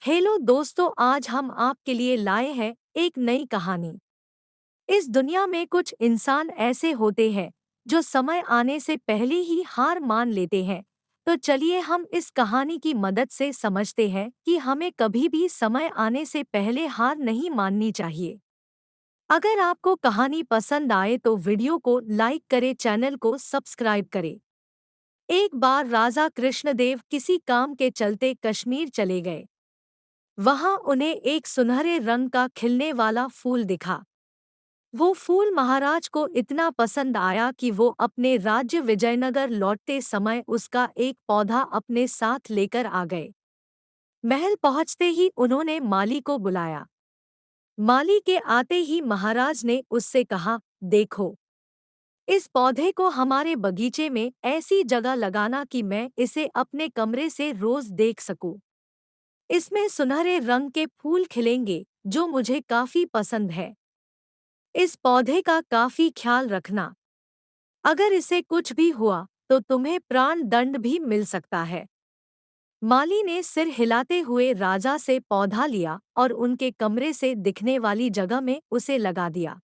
Hello दोस्तों, आज हम आपके लिए लाए हैं एक नई कहानी। इस दुनिया में कुछ इंसान ऐसे होते हैं जो समय आने से पहले ही हार मान लेते हैं। तो चलिए हम इस कहानी की मदद से समझते हैं कि हमें कभी भी समय आने से पहले हार नहीं माननी चाहिए। अगर आपको कहानी पसंद आए तो वीडियो को लाइक करें, चैनल को सब्सक्राइब करें। एक बार राजा कृष्णदेव किसी काम के चलते कश्मीर चले गए। वहां उन्हें एक सुनहरे रंग का खिलने वाला फूल दिखा। वो फूल महाराज को इतना पसंद आया कि वो अपने राज्य विजयनगर लौटते समय उसका एक पौधा अपने साथ लेकर आ गए। महल पहुंचते ही उन्होंने माली को बुलाया। माली के आते ही महाराज ने उससे कहा, देखो, इस पौधे को हमारे बगीचे में ऐसी जगह लगाना कि मैं इसे अपने कमरे से रोज देख सकूं। इसमें सुनहरे रंग के फूल खिलेंगे जो मुझे काफी पसंद है। इस पौधे का काफी ख्याल रखना। अगर इसे कुछ भी हुआ तो तुम्हें प्राण दंड भी मिल सकता है। माली ने सिर हिलाते हुए राजा से पौधा लिया और उनके कमरे से दिखने वाली जगह में उसे लगा दिया।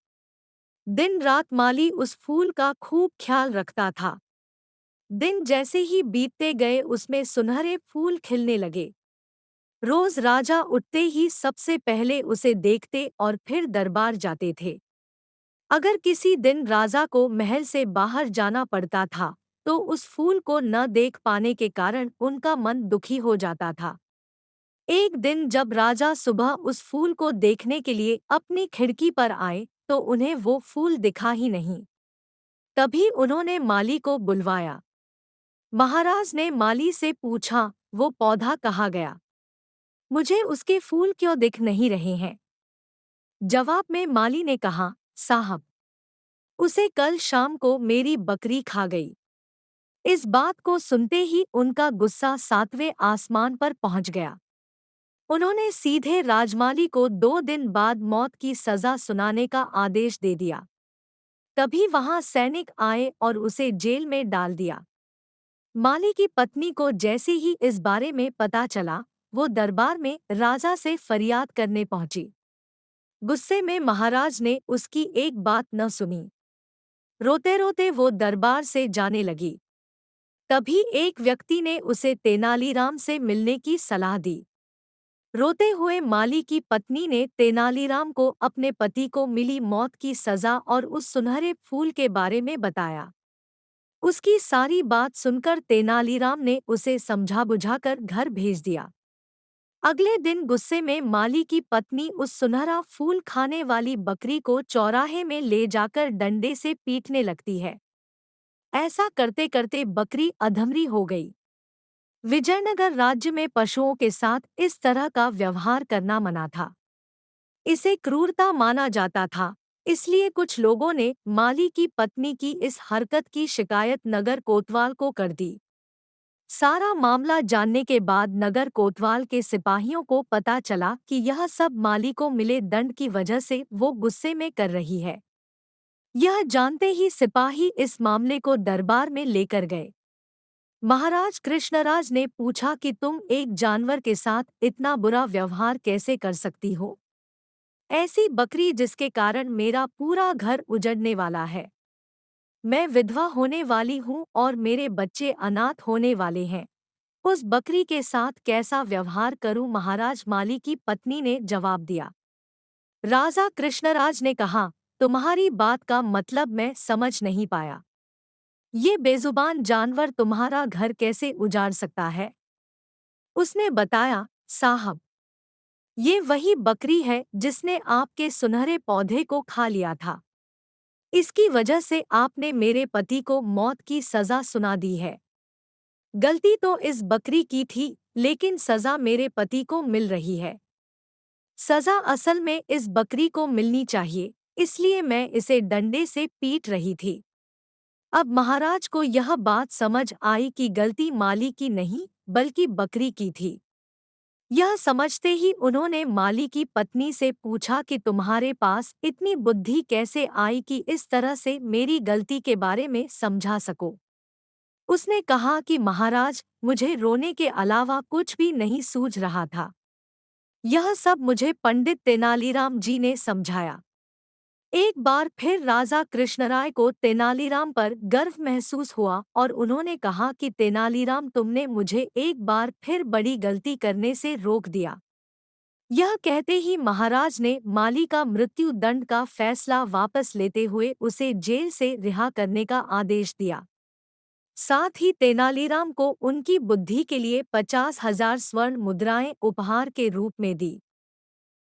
दिन रात माली उस फूल का खूब ख्याल रखता था। दिन जैसे ही बीतते गए उसमें सुनहरे फूल खिलने लगे। रोज राजा उठते ही सबसे पहले उसे देखते और फिर दरबार जाते थे। अगर किसी दिन राजा को महल से बाहर जाना पड़ता था तो उस फूल को न देख पाने के कारण उनका मन दुखी हो जाता था। एक दिन जब राजा सुबह उस फूल को देखने के लिए अपनी खिड़की पर आए तो उन्हें वो फूल दिखा ही नहीं। तभी उन्होंने माली को बुलवाया। महाराज ने माली से पूछा, वो पौधा कहाँ गया? मुझे उसके फूल क्यों दिख नहीं रहे हैं? जवाब में माली ने कहा, साहब, उसे कल शाम को मेरी बकरी खा गई। इस बात को सुनते ही उनका गुस्सा सातवें आसमान पर पहुंच गया। उन्होंने सीधे राजमाली को 2 दिन बाद मौत की सजा सुनाने का आदेश दे दिया। तभी वहां सैनिक आए और उसे जेल में डाल दिया। माली की पत्नी को जैसे ही इस बारे में पता चला, वो दरबार में राजा से फरियाद करने पहुंची। गुस्से में महाराज ने उसकी एक बात न सुनी। रोते रोते वो दरबार से जाने लगी। तभी एक व्यक्ति ने उसे तेनालीराम से मिलने की सलाह दी। रोते हुए माली की पत्नी ने तेनालीराम को अपने पति को मिली मौत की सजा और उस सुनहरे फूल के बारे में बताया। उसकी सारी बात सुनकर तेनालीराम ने उसे समझा बुझाकर घर भेज दिया। अगले दिन गुस्से में माली की पत्नी उस सुनहरा फूल खाने वाली बकरी को चौराहे में ले जाकर डंडे से पीटने लगती है। ऐसा करते करते बकरी अधमरी हो गई। विजयनगर राज्य में पशुओं के साथ इस तरह का व्यवहार करना मना था। इसे क्रूरता माना जाता था। इसलिए कुछ लोगों ने माली की पत्नी की इस हरकत की शिकायत नगर कोतवाल को कर दी। सारा मामला जानने के बाद नगर कोतवाल के सिपाहियों को पता चला कि यह सब माली को मिले दंड की वजह से वो गुस्से में कर रही है। यह जानते ही सिपाही इस मामले को दरबार में लेकर गए। महाराज कृष्णराज ने पूछा कि तुम एक जानवर के साथ इतना बुरा व्यवहार कैसे कर सकती हो? ऐसी बकरी जिसके कारण मेरा पूरा घर उजड़ने वाला है। मैं विधवा होने वाली हूँ और मेरे बच्चे अनाथ होने वाले हैं। उस बकरी के साथ कैसा व्यवहार करूं? महाराज माली की पत्नी ने जवाब दिया। राजा कृष्णराज ने कहा, तुम्हारी बात का मतलब मैं समझ नहीं पाया। ये बेजुबान जानवर तुम्हारा घर कैसे उजाड़ सकता है? उसने बताया, साहब, ये वही बकरी है जिसने आपके सुनहरे पौधे को खा लिया था। इसकी वजह से आपने मेरे पति को मौत की सजा सुना दी है। गलती तो इस बकरी की थी, लेकिन सजा मेरे पति को मिल रही है। सजा असल में इस बकरी को मिलनी चाहिए, इसलिए मैं इसे डंडे से पीट रही थी। अब महाराज को यह बात समझ आई कि गलती माली की नहीं, बल्कि बकरी की थी। यह समझते ही उन्होंने माली की पत्नी से पूछा कि तुम्हारे पास इतनी बुद्धि कैसे आई कि इस तरह से मेरी गलती के बारे में समझा सको? उसने कहा कि महाराज, मुझे रोने के अलावा कुछ भी नहीं सूझ रहा था। यह सब मुझे पंडित तेनालीराम जी ने समझाया। एक बार फिर राजा कृष्णराय को तेनालीराम पर गर्व महसूस हुआ और उन्होंने कहा कि तेनालीराम, तुमने मुझे एक बार फिर बड़ी गलती करने से रोक दिया। यह कहते ही महाराज ने माली का मृत्यु दंड का फैसला वापस लेते हुए उसे जेल से रिहा करने का आदेश दिया। साथ ही तेनालीराम को उनकी बुद्धि के लिए 50,000 स्वर्ण मुद्राएं उपहार के रूप में दी।